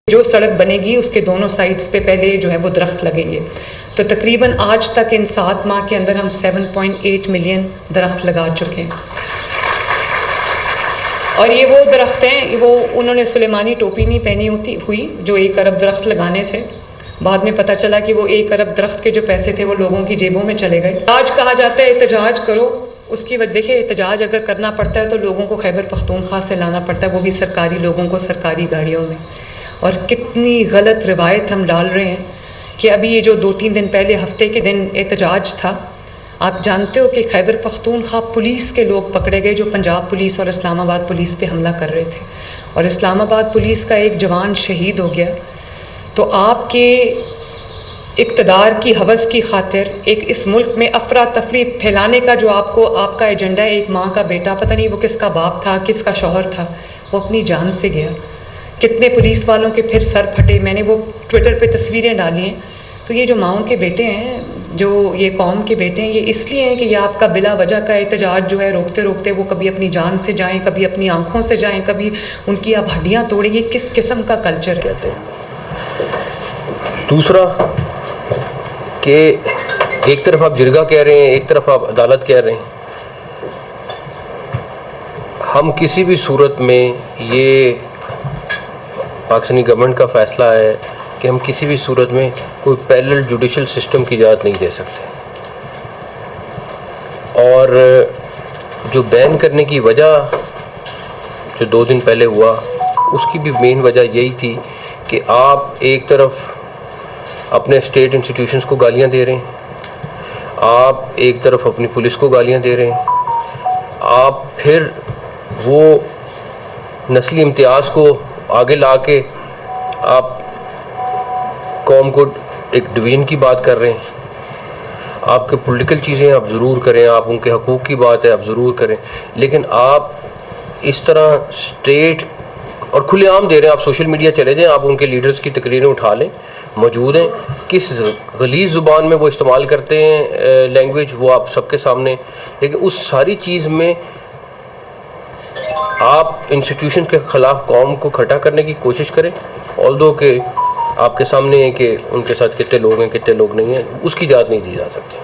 جو سڑک بنے گی اس کے دونوں سائڈز پہ پہلے جو ہے وہ درخت لگیں گے. تو تقریباً آج تک ان 7 ماہ کے اندر ہم 7.8 ملین درخت لگا چکے ہیں. اور یہ وہ درخت ہیں، وہ انہوں نے سلیمانی ٹوپی نہیں پہنی ہوئی جو 1 ارب درخت لگانے تھے. بعد میں پتہ چلا کہ وہ 1 ارب درخت کے جو پیسے تھے وہ لوگوں کی جیبوں میں چلے گئے. آج کہا جاتا ہے احتجاج کرو، اس کی وجہ دیکھیں احتجاج اگر کرنا پڑتا ہے تو لوگوں کو خیبر پختونخوا سے لانا پڑتا ہے، وہ بھی سرکاری لوگوں کو سرکاری گاڑیوں میں. اور کتنی غلط روایت ہم ڈال رہے ہیں کہ ابھی یہ جو 2-3 دن پہلے ہفتے کے دن احتجاج تھا، آپ جانتے ہو کہ خیبر پختونخوا پولیس کے لوگ پکڑے گئے جو پنجاب پولیس اور اسلام آباد پولیس پہ حملہ کر رہے تھے، اور اسلام آباد پولیس کا ایک جوان شہید ہو گیا. تو آپ کے اقتدار کی ہوس کی خاطر ایک اس ملک میں افراتفری پھیلانے کا جو آپ کا ایجنڈا ہے، ایک ماں کا بیٹا، پتہ نہیں وہ کس کا باپ تھا کس کا شوہر تھا، وہ اپنی جان سے گیا. کتنے پولیس والوں کے پھر سر پھٹے، میں نے وہ ٹویٹر پہ تصویریں ڈالی ہیں. تو یہ جو ماؤں کے بیٹے ہیں، جو یہ قوم کے بیٹے ہیں، یہ اس لیے ہیں کہ یہ آپ کا بلا وجہ کا احتجاج جو ہے روکتے روکتے وہ کبھی اپنی جان سے جائیں، کبھی اپنی آنکھوں سے جائیں، کبھی ان کی آپ ہڈیاں توڑیں. یہ کس قسم کا کلچر کہتے ہیں؟ دوسرا کہ ایک طرف آپ جرگہ کہہ رہے ہیں، ایک طرف آپ عدالت کہہ رہے ہیں. ہم کسی بھی صورت میں، یہ پاکستانی گورنمنٹ کا فیصلہ ہے کہ ہم کسی بھی صورت میں کوئی پیرلل جوڈیشل سسٹم کی اجازت نہیں دے سکتے. اور جو بین کرنے کی وجہ جو 2 دن پہلے ہوا، اس کی بھی مین وجہ یہی تھی کہ آپ ایک طرف اپنے اسٹیٹ انسٹیٹیوشنز کو گالیاں دے رہے ہیں، آپ ایک طرف اپنی پولیس کو گالیاں دے رہے ہیں، آپ پھر وہ نسلی امتیاز کو آگے لا کے آپ قوم کو ایک ڈویژن کی بات کر رہے ہیں. آپ کے پولیٹیکل چیزیں آپ ضرور کریں، آپ ان کے حقوق کی بات ہے آپ ضرور کریں، لیکن آپ اس طرح اسٹیٹ اور کھلے عام دے رہے ہیں. آپ سوشل میڈیا چلے جائیں، آپ ان کے لیڈرز کی تقریریں اٹھا لیں، موجود ہیں، کس غلیظ زبان میں وہ استعمال کرتے ہیں لینگویج، وہ آپ سب کے سامنے. لیکن اس ساری چیز میں آپ انسٹیٹیوشن کے خلاف قوم کو کھڑا کرنے کی کوشش کریں، آلدو کہ آپ کے سامنے ہے کہ ان کے ساتھ کتنے لوگ ہیں کتنے لوگ نہیں ہیں، اس کی اجازت نہیں دی جا سکتی.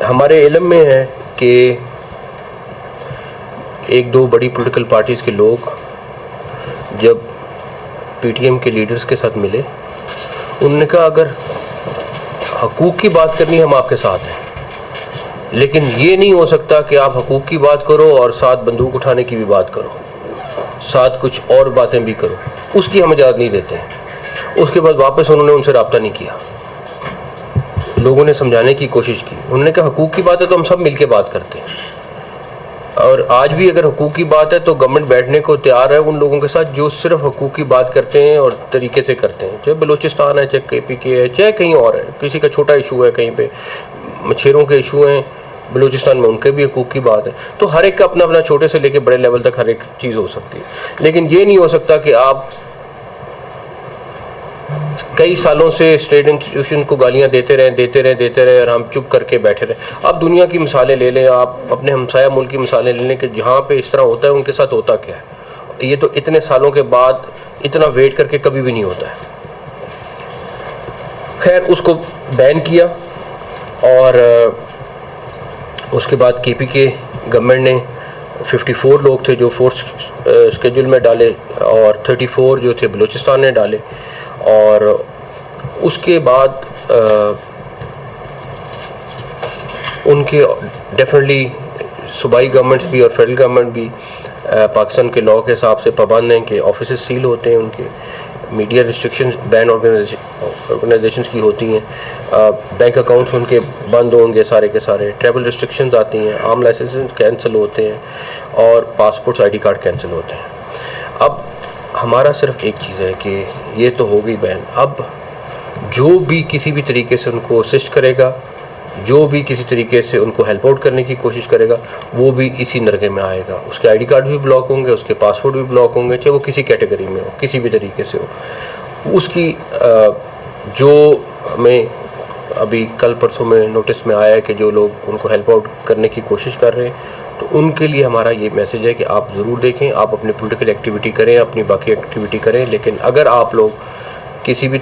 ہمارے علم میں ہے کہ 1-2 بڑی پولیٹیکل پارٹیز کے لوگ جب پی ٹی ایم کے لیڈرز کے ساتھ ملے، انہوں نے کہا اگر حقوق کی بات کرنی ہے ہم آپ کے ساتھ ہیں، لیکن یہ نہیں ہو سکتا کہ آپ حقوق کی بات کرو اور ساتھ بندوق اٹھانے کی بھی بات کرو، ساتھ کچھ اور باتیں بھی کرو. اس کی ہم اجازت نہیں دیتے. اس کے بعد واپس انہوں نے ان سے رابطہ نہیں کیا. لوگوں نے سمجھانے کی کوشش کی، انہوں نے کہا حقوق کی بات ہے تو ہم سب مل کے بات کرتے ہیں. اور آج بھی اگر حقوق کی بات ہے تو گورنمنٹ بیٹھنے کو تیار ہے ان لوگوں کے ساتھ جو صرف حقوق کی بات کرتے ہیں اور طریقے سے کرتے ہیں، چاہے بلوچستان ہے، چاہے کے پی کے ہے، چاہے کہیں اور ہے. کسی کا چھوٹا ایشو ہے، کہیں پہ مچھیروں کے ایشو ہیں بلوچستان میں، ان کے بھی حقوق کی بات ہے. تو ہر ایک کا اپنا اپنا، چھوٹے سے لے کے بڑے لیول تک ہر ایک چیز ہو سکتی ہے. لیکن یہ نہیں ہو سکتا کہ آپ کئی سالوں سے اسٹیٹ انسٹیٹیوشن کو گالیاں دیتے رہیں اور ہم چپ کر کے بیٹھے رہیں. آپ دنیا کی مثالیں لے لیں، آپ اپنے ہمسایہ ملک کی مثالیں لے لیں کہ جہاں پہ اس طرح ہوتا ہے ان کے ساتھ ہوتا کیا ہے. یہ تو اتنے سالوں کے بعد اتنا ویٹ کر کے کبھی بھی نہیں ہوتا ہے. خیر، اس کو بین کیا، اور اس کے بعد کے پی کے گورنمنٹ نے 54 لوگ تھے جو فورس اسکیجول میں ڈالے، اور 34 جو تھے بلوچستان نے ڈالے. اور اس کے بعد ان کے ڈیفینیٹلی صوبائی گورنمنٹس بھی اور فیڈرل گورنمنٹ بھی پاکستان کے لاء کے حساب سے پابند ہیں کہ آفیسز سیل ہوتے ہیں، ان کے میڈیا ریسٹرکشنز بین آرگنائزیشنز کی ہوتی ہیں، بینک اکاؤنٹس ان کے بند ہوں گے سارے کے سارے، ٹریول ریسٹرکشنز آتی ہیں، عام لائسنسز کینسل ہوتے ہیں، اور passports I D card cancel ہوتے ہیں. اب ہمارا صرف ایک چیز ہے کہ یہ تو ہو گئی بین. اب جو بھی کسی بھی طریقے سے ان کو اسسٹ کرے گا، جو بھی کسی طریقے سے ان کو ہیلپ آؤٹ کرنے کی کوشش کرے گا، وہ بھی اسی نرغے میں آئے گا. اس کے آئی ڈی کارڈ بھی بلاک ہوں گے، اس کے پاسپورٹ بھی بلاک ہوں گے، چاہے وہ کسی کیٹیگری میں ہو، کسی بھی طریقے سے ہو. اس کی جو ہمیں ابھی کل پرسوں میں نوٹس میں آیا ہے کہ جو لوگ ان کو ہیلپ آؤٹ کرنے کی کوشش کر رہے ہیں، تو ان کے لیے ہمارا یہ میسیج ہے کہ آپ ضرور دیکھیں، آپ اپنی پولیٹیکل ایکٹیویٹی کریں، اپنی باقی ایکٹیویٹی کریں، لیکن اگر آپ لوگ کسی بھی